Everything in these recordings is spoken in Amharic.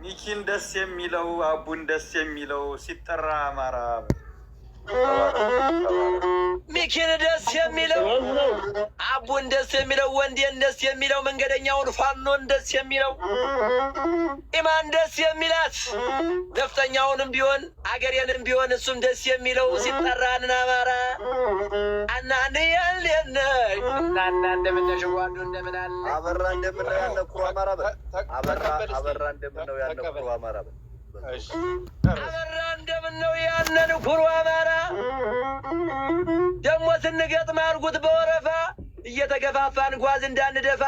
ሚኪን ደስ የሚለው አቡን ደስ የሚለው ሲጠራ አማራ ሚኪን ደስ የሚለው አቡን ደስ የሚለው ወንዴን ደስ የሚለው መንገደኛውን ፋኖን ደስ የሚለው ኢማን ደስ የሚላት ነፍጠኛውንም ቢሆን አገሬንም ቢሆን እሱም ደስ የሚለው ሲጠራንን አማራ አናንያልየነ እናና እንደምነሽ ጓዱ እንደምናለ አበራ እንደምነው ያለ ኩሩ አማራ አበራ እንደምነው ያለ ኩሩ አማራ አበራ እንደምነው ያንን ኩሩ አማራ ደሞ ስንገጥም አርጉት በወረፋ እየተገፋፋን ጓዝ እንዳንደፋ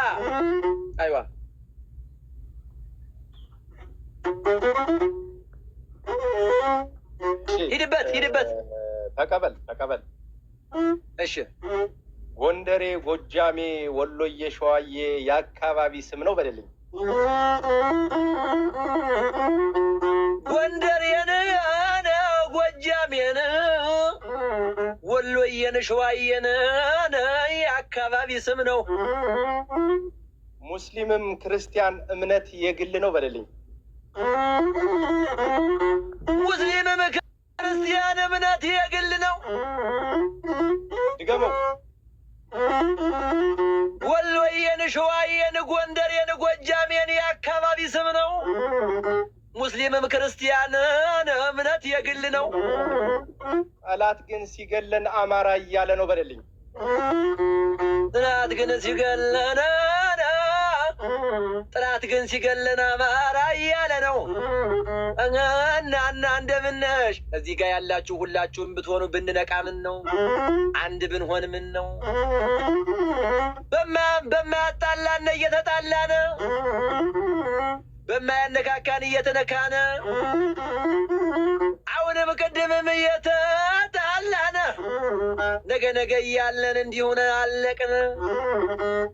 አይዋ ሂድበት ተቀበል እሺ ጎንደሬ ጎጃሜ ወሎዬ ሸዋዬ የአካባቢ ስም ነው በደልኝ ጎንደሬን ጎጃሜን ወሎዬን ሸዋዬን የአካባቢ ስም ነው ሙስሊምም ክርስቲያን እምነት የግል ነው በደልኝ ሙስሊምም ክርስቲያን እምነት የግል ነው ድገመው ወሎዬን ሸዋዬን ጎንደሬን ጎጃሜን የአካባቢ ስም ነው ሙስሊምም ክርስቲያን እምነት የግል ነው ጠላት ግን ሲገለን አማራ እያለ ነው በደልኝ ጠላት ግን ሲገለን አማራ እያለ ነው እናና እንደምነሽ እዚህ ጋር ያላችሁ ሁላችሁም ብትሆኑ ብንነቃ ምን ነው አንድ ብንሆን ምን ነው በማያጣላን እየተጣላን በማያነካካን እየተነካን አሁንም ቅድምም እየተጣላን ነገ እያለን እንዲሆነ አለቅን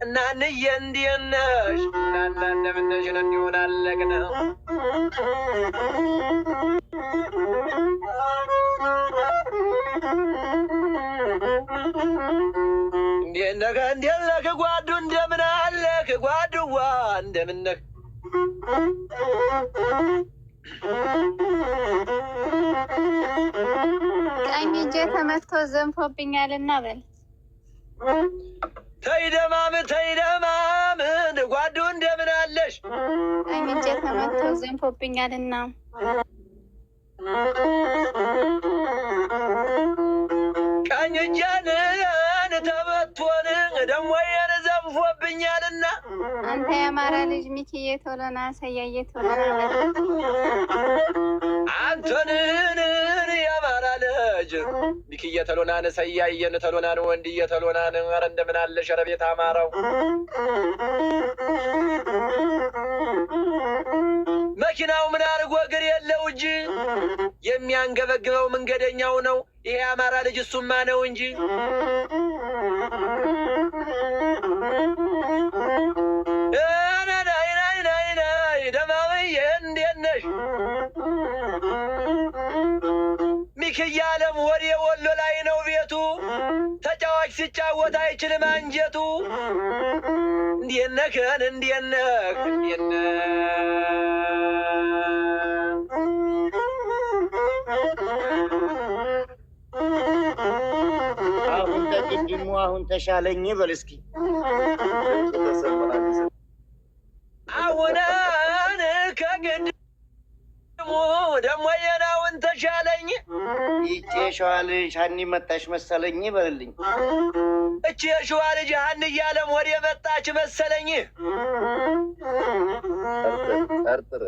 እና እንየ እንዲነሽ እናና እንደምነሽን እንዲሆን አለቅን እንዴነህ ጓዱ እንደምን አለህ ጓዱዋ እንደምነህ ቀኝ እጄ ተመትቶ ዘንፎብኛልና በል ተይደማም ጓዱ እንደምን አለሽ ቀኝ እጄ ተመትቶ ዘንፎብኛልና ቀኝ እጄን ተመቶን ደሞ የነ ዘንፎብኛልና አንተ የአማራ ልጅ ሚኪዬ ቶሎና ሰያዬ ቶሎና አንተንን የአማራ ልጅ ሚኪዬ ቶሎናን ሰያዬን ቶሎናን ወንድዬ ቶሎናን ኧረ እንደምን አለሽ ኧረ ቤት አማራው መኪናው ምን አርጎ እግር የለው እንጂ የሚያንገበግበው መንገደኛው ነው ይሄ አማራ ልጅ እሱማ ነው እንጂ ደማምዬ እንዴት ነሽ ሚኪዬ አለም ወደ ወሎ ላይ ነው ቤቱ ተጫዋች ሲጫወት አይችልም አንጀቱ እንዴት ነህ አሁን ተቅድሙ አሁን ተሻለኝ በል እስኪ አሁን ከቅድሙ ደሞ የናውን ተሻለኝ ይቼ ሸዋ ልጅ ሀኒ መጣሽ መሰለኝ በልልኝ እቺ የሸዋ ልጅ ሀኒ እያለም ወደ መጣች መሰለኝ ጠርጥር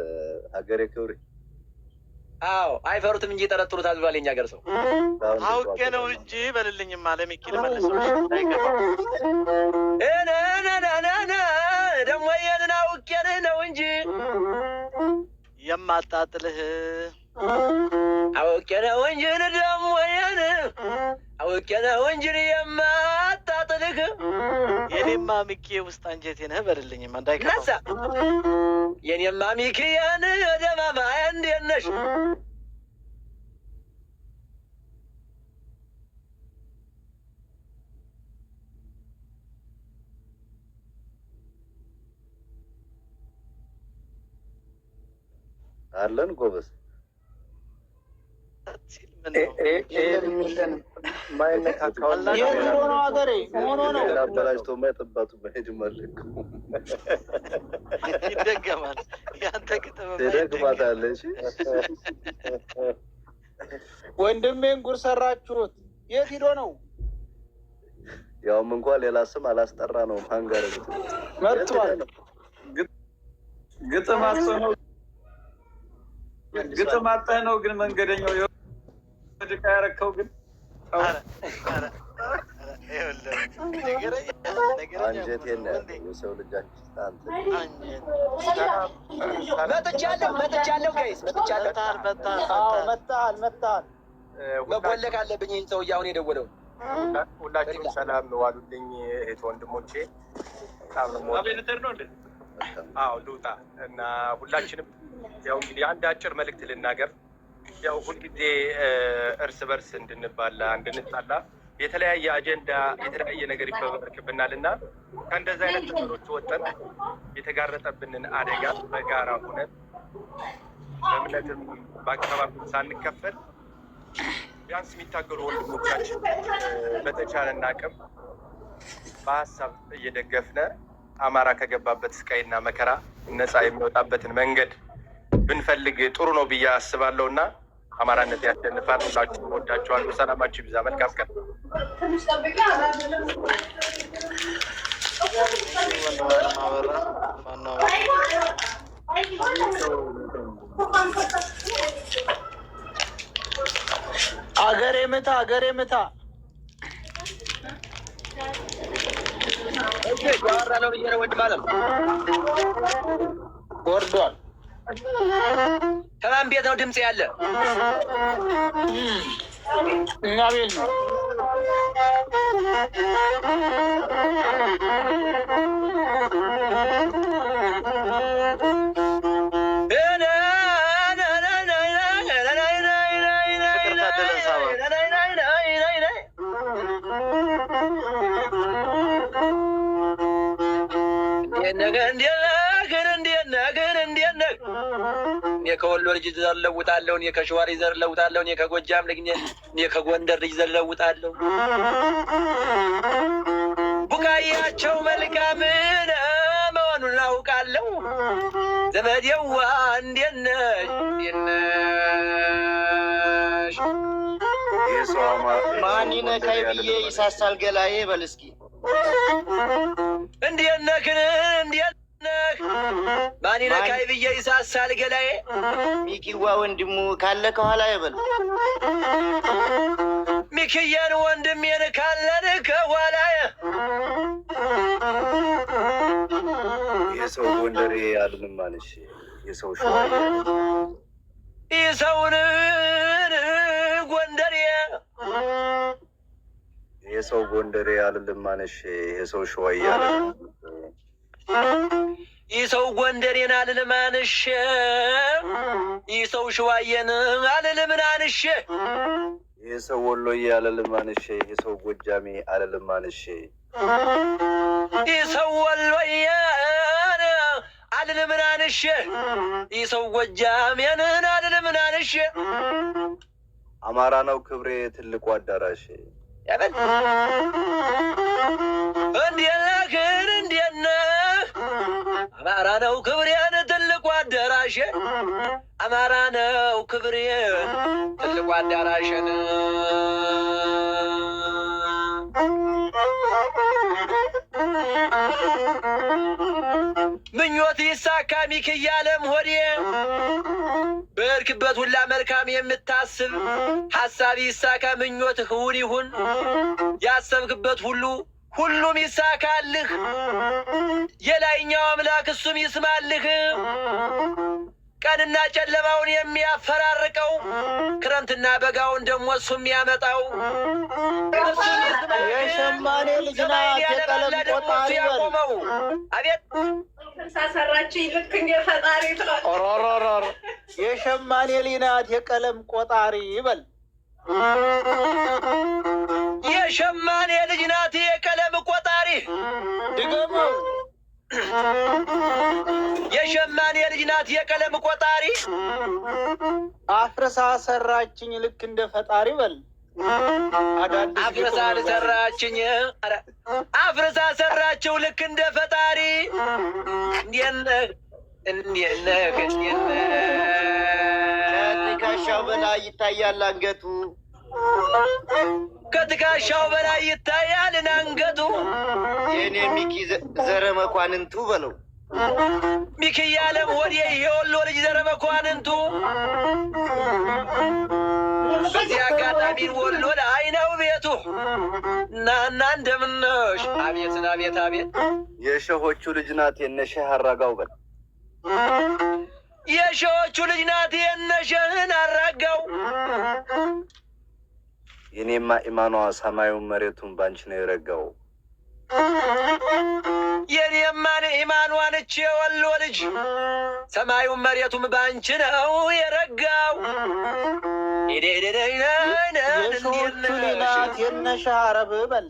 ሀገሬ ክብሬ አዎ አይፈሩትም እንጂ ጠረጥሩታል ብሏል የኛ ሀገር ሰው አውቄ ነው እንጂ በልልኝም አለ ሚኪ ለመለሰው ደሞ የንን አውቄ ነው እንጂ የማጣጥልህ አውቄ ነው እንጂ ደሞ የን አውቄ ነው እንጂ የማጣጥልህ የኔማ ሚኪ ውስጥ አንጀቴ ነህ በልልኝም እንዳይከፋ ነሳ የኔማ ሚኪያን ደማማ እንዴት ነሽ አለን ጎበዝ ይደገማል። ያንተ ትደግማታለሽ። ወንድሜን ጉር ሰራችሁት። የት ሂዶ ነው? ያውም እንኳን ሌላ ስም አላስጠራ ነው። ሃንጋር መጥቷል። ግጥም አጥተህ ነው ግን መንገደኛው ድቃ ያረከው ግን አንጀቴን የሰው ልጃችን መጥቻለሁ ጋይስ መጥቻለሁ። መጣል መቦለቅ አለብኝ። ይህን ሰውዬ አሁን የደወለው ሁላችሁም ሰላም ዋሉልኝ እህት ወንድሞቼ። አቤነተር ነው እንዴ? አዎ ልውጣ እና ሁላችንም ያው እንግዲህ አንድ አጭር መልእክት ልናገር። ያው ሁልጊዜ እርስ በርስ እንድንባላ እንድንጣላ የተለያየ አጀንዳ የተለያየ ነገር ይፈበረክብናል እና ከእንደዚህ አይነት ነገሮች ወጥተን የተጋረጠብንን አደጋ በጋራ ሆነን በእምነትም በአካባቢ ሳንከፈል ቢያንስ የሚታገሉ ወንድሞቻችን በተቻለን አቅም በሀሳብ እየደገፍነ አማራ ከገባበት ስቃይና መከራ ነፃ የሚወጣበትን መንገድ ብንፈልግ ጥሩ ነው ብዬ አስባለሁ እና አማራነት ያሸንፋል። ሁላችሁም ወዳችኋለሁ። ሰላማችሁ ይብዛ። መልካም ቀን። አገሬ ምታ ያወራ ነው ብዬ ነው ወንድም አለም ወርዷል። ከማን ቤት ነው ድምፅ ያለ? እኛ ቤት ነው። እኔ ከወሎ ልጅ ዘር ለውጣለሁ፣ እኔ ከሸዋሪ ዘር ለውጣለሁ፣ እኔ ከጎጃም ልጅ እኔ ከጎንደር ልጅ ዘር ለውጣለሁ። ቡቃያቸው መልካም መሆኑን አውቃለሁ። ዘመዴዋ እንዴት ነሽ? ማን ይነካይ ብዬ ይሳሳል ገላዬ በል እስኪ እንዴት ነህ? ማን ይነካይ ብዬ ይሳሳል ገላዬ። ሚኪዋ ወንድሙ ካለ ከኋላ ይበል። ሚኪያን ወንድሜን ካለን ከኋላዬ። የሰው ጎንደሬ አልልም ማለሽ የሰው ሸዋ የሰውን ጎንደሬ የሰው ጎንደሬ አልልም ማለሽ የሰው ሸዋ እያለ ይሰው ጎንደሬን አልልም አንሽ ይሰው ሸዋዬን አልልም አንሽ የሰው ወሎዬ አልልም አንሽ የሰው ጎጃሜ አልልም አንሽ ይሰው ወሎዬን አልልም አንሽ ይሰው ጎጃሜን አልልም አንሽ አማራ ነው ክብሬ ትልቁ አዳራሽ ያበል እንዴት ነህ? አማራ ነው ክብሬን ትልቁ አዳራሽ አማራ ነው ክብሬን ትልቁ አዳራሽን ምኞት ይሳካ ሚክያ አለም ሆዴ በርክበት ሁላ መልካም የምታስብ ሐሳብ ይሳካ ምኞትህ እውን ይሁን ያሰብክበት ሁሉም ይሳካልህ የላይኛው አምላክ እሱም ይስማልህ ቀንና ጨለማውን የሚያፈራርቀው ክረምትና በጋውን ደግሞ እሱም ያመጣው የሸማኔ ልጅ ናት የቀለም ቆጣሪ ያቆመው አቤት ሳሰራችኝ ልክ እንደ ፈጣሪ ኦሮሮሮር የሸማኔ ልጅ ናት የቀለም ቆጣሪ ይበል። የሸማኔ ልጅ ናት የቀለም ቆጣሪ ድገሙ የሸማኔ ልጅ ናት የቀለም ቆጣሪ አፍርሳ ሰራችኝ ልክ እንደ ፈጣሪ በል አፍርሳ ሰራችኝ አፍርሳ ሰራችው ልክ እንደ ፈጣሪ ከትከሻው በላይ ይታያል አንገቱ ከትከሻው በላይ ይታያል አንገቱ የኔ ሚኪ ዘረ መኳንንቱ በለው ሚኪ ያለም ወዴ የወሎ ልጅ ዘረ መኳንንቱ በዚህ አጋጣሚ ወሎ ላይ ነው ቤቱ እና እንደምነሽ አቤት አቤት አቤት የሸሆቹ ልጅ ናት የነሸህ አራጋው በል የሸሆቹ ልጅ ናት የነሸህን አራጋው የኔማ ኢማኗ ሰማዩን መሬቱን ባንቺ ነው የረጋው የኔማ ኢማኗን እቺ የወሎ ልጅ ሰማዩን መሬቱም ባንቺ ነው የረጋው የሾቹ ሊናት የነሸህ አረብ በል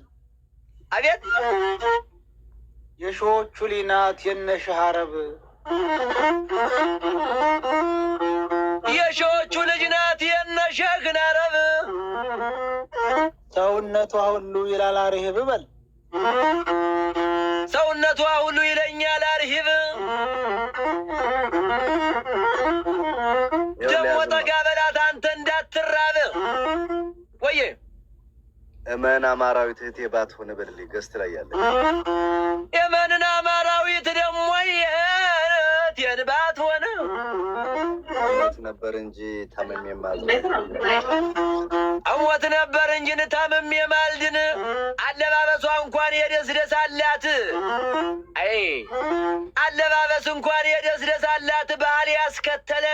አቤት የሾቹ ሊናት የነሸህ አረብ የሾቹ ልጅ ናት የነሸህን አረብ ሰውነቷ ሁሉ ይላል አርሂብ በል ሰውነቷ ሁሉ ይለኛል አርሂብ ደሞ ጠጋ በላት አንተ እንዳትራብ ወየ እመን አማራዊት እህቴ ባትሆን በልልኝ ገስት ላይ ያለ የመንን አማራዊት ደግሞ የእህቴን ባትሆን እሞት ነበር እንጂ ታመሜ ማልድን እሞት ነበር እንጂ ታመሜ ማልድን አለባበሷ እንኳን የደስ ደስ አላት አይ አለባበስ እንኳን የደስ ደስ አላት ባህል ያስከተለ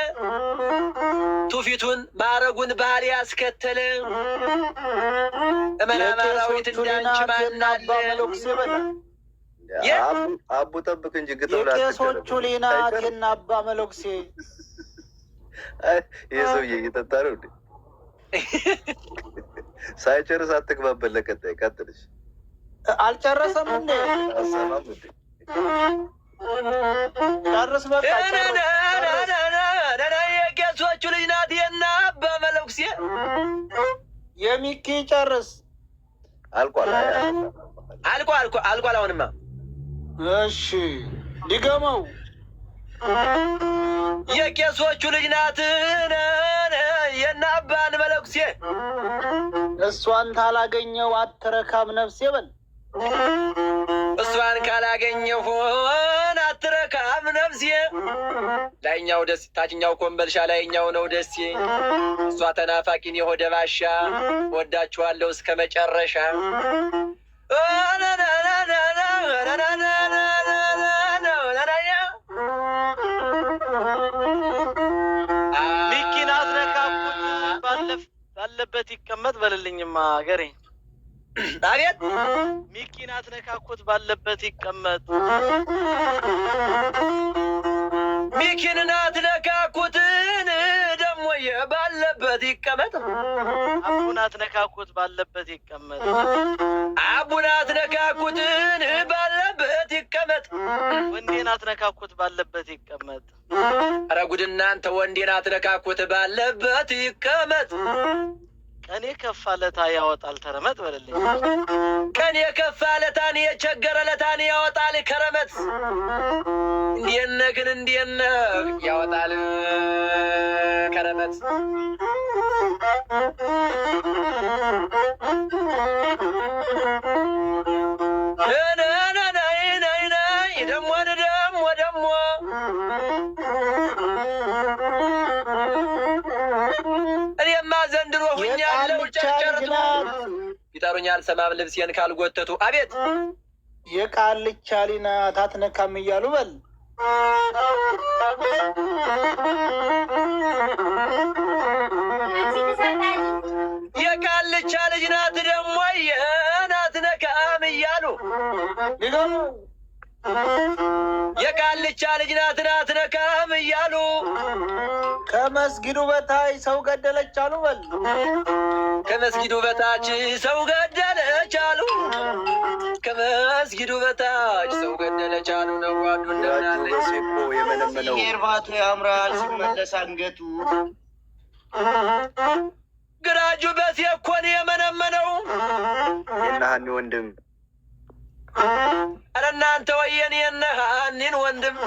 ትውፊቱን ማረጉን ባህል ያስከተለ እመን አማራዊት እንዳንቺ ማናለ አቡ ጠብቅ እንጂ ግጥም የቄሶቹ ሊናት የናባ መለኩሴ ይህ ሰውዬ እየጠጣ ነው እንዴ? ሳይጨርስ አትግባበት። ለቀጣይ ቀጥልሽ። አልጨረሰም እንዴ? አሰማም እንዴ? ጨርስ በቃ የቄሶቹ ልጅ ናት የናባ መለኩሴ የሚኪ ጨርስ። አልቋል አልቋል አሁንማ እሺ ድገመው። የቄሶቹ ልጅ ናት የናባን መለኩሴ እሷን ታላገኘው አትረካም ነፍሴ በል እሷን ካላገኘሁ አትረካም ነፍሴ ላይኛው ደስ ታችኛው ኮምበልሻ ላይኛው ነው ደሴ እሷ ተናፋቂን የሆደ ባሻ ወዳችኋለሁ እስከ መጨረሻ ሚኪን አዝነካኩት ባለበት ይቀመጥ በልልኝማ ሀገሬ አቤት ሚኪን አዝነካኩት ባለበት ይቀመጥ ሚኪን አትነካኩትን ደሞ ባለበት ይቀመጥ አቡን አትነካኩት ባለበት ይቀመጥ አቡን አትነካኩትን ባለበት ይቀመጥ ወንዴን አትነካኩት ባለበት ይቀመጥ ኧረ ጉድ እናንተ ወንዴን አትነካኩት ባለበት ይቀመጥ ቀኔ ከፋለታ ያወጣል ተረመጥ በልልኝ ቀን የከፋ ለታን የቸገረ ለታን ያወጣል ከረመት እንዴነ ግን እንዴነ ያወጣል ከረመት ደሞ እኔማ ዘንድሮ ሁኛለሁ ጨርጨርቱ ይጠሩኛል ሰማም ልብሴን ካልጎተቱ አቤት የቃልቻ ሊናት አትነካም እያሉ በል የቃልቻ ልጅ ናት ደግሞ አትነካም እያሉ የቃልቻ ልጅ ናት አትነካም እያሉ ከመስጊዱ በታች ሰው ገደለች አሉ በል ከመስጊዱ በታች ሰው ገደለች አሉ ከመስጊዱ በታች ሰው ገደለ ቻሉ ነው ጓዱ እንደምናለ ሴኮ የመነመነው ሲሄርባቱ ያምራል ሲመለስ አንገቱ ግራጁ በሴኮን የመነመነው የነሃኒ ወንድም ኧረ እናንተ ወየን የነሃኒን ወንድም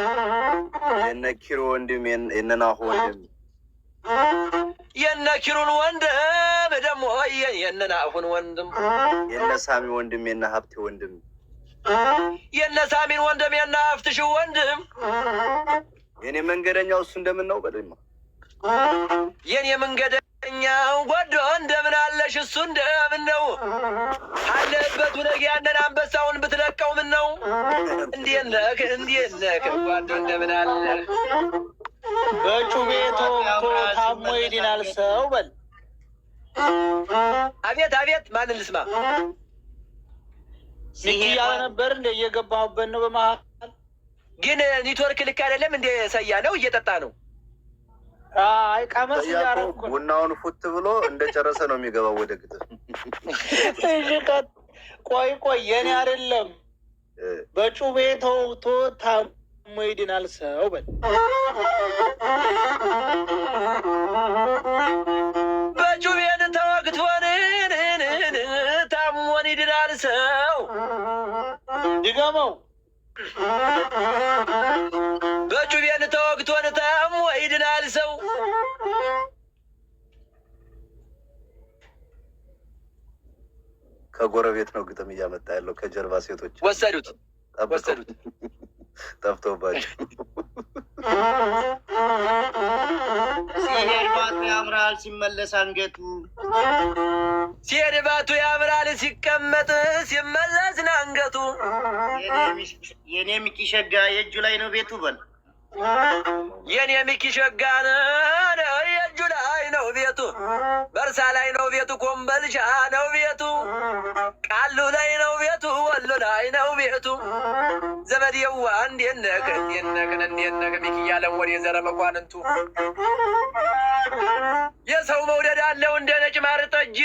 የነኪሮ ወንድም የነናሁ ወንድም የነኪሩን ወንድም ደግሞ ወየን የነናሁን ወንድም የነሳሚ ወንድም የነሀብቴ ወንድም የነሳሚን ወንድም የነሀብትሽ ወንድም የኔ መንገደኛው እሱ እንደምን ነው በደማ የኔ መንገደኛው ጎዶ እንደምን አለሽ እሱ እንደምን ነው አለበት ወለግ ያንን አንበሳውን ብትለቀው ምን ነው እንዴት ነህ ጓዶ እንደምን አለ በጩቤ ተወግቶ ታሞ ይድናል ሰው በል አቤት ማንን ልስማ ሚኪ ያለ ነበር እንደ እየገባሁበት ነው በመሃል ግን ኔትወርክ ልክ አይደለም እንደ ሰያ ነው እየጠጣ ነው አይ ቀመስ ያረኩ ቡናውን ፉት ብሎ እንደጨረሰ ነው የሚገባው ወደ ግጥም ቆይ የኔ አይደለም በጩቤ ተወግቶ ታሞ ይድናል ሰው በል በጩቤን ተወግቶን ታሞን ይድናል ሰው ድገመው በጩቤን ተወግቶን ታሞ ይድናል ሰው ከጎረቤት ነው ግጥም እያመጣ ያለው ከጀርባ ሴቶች ወሰዱት ጠፍቶባቸው ሲሄርባቱ ያምራል ሲመለስ አንገቱ ሲሄድባቱ ያምራል ሲቀመጥ ሲመለስ አንገቱ የኔ ሚኪ ሸጋ የእጁ ላይ ነው ቤቱ በል የኔ ሚኪ ሸጋ የእጁ ላይ ነው ቤቱ በርሳ ላይ ነው ቤቱ ኮምበልሻ ነው ቤቱ ቃሉ ላይ ነው ቤቱ ወሎ ላይ ነው ቤቱ ዘመድ የዋ እንዴት ነህ ሚኪ እያለን ወደ የዘረ መኳንንቱ የሰው መውደድ አለው እንደ ነጭ ማር ጠጅ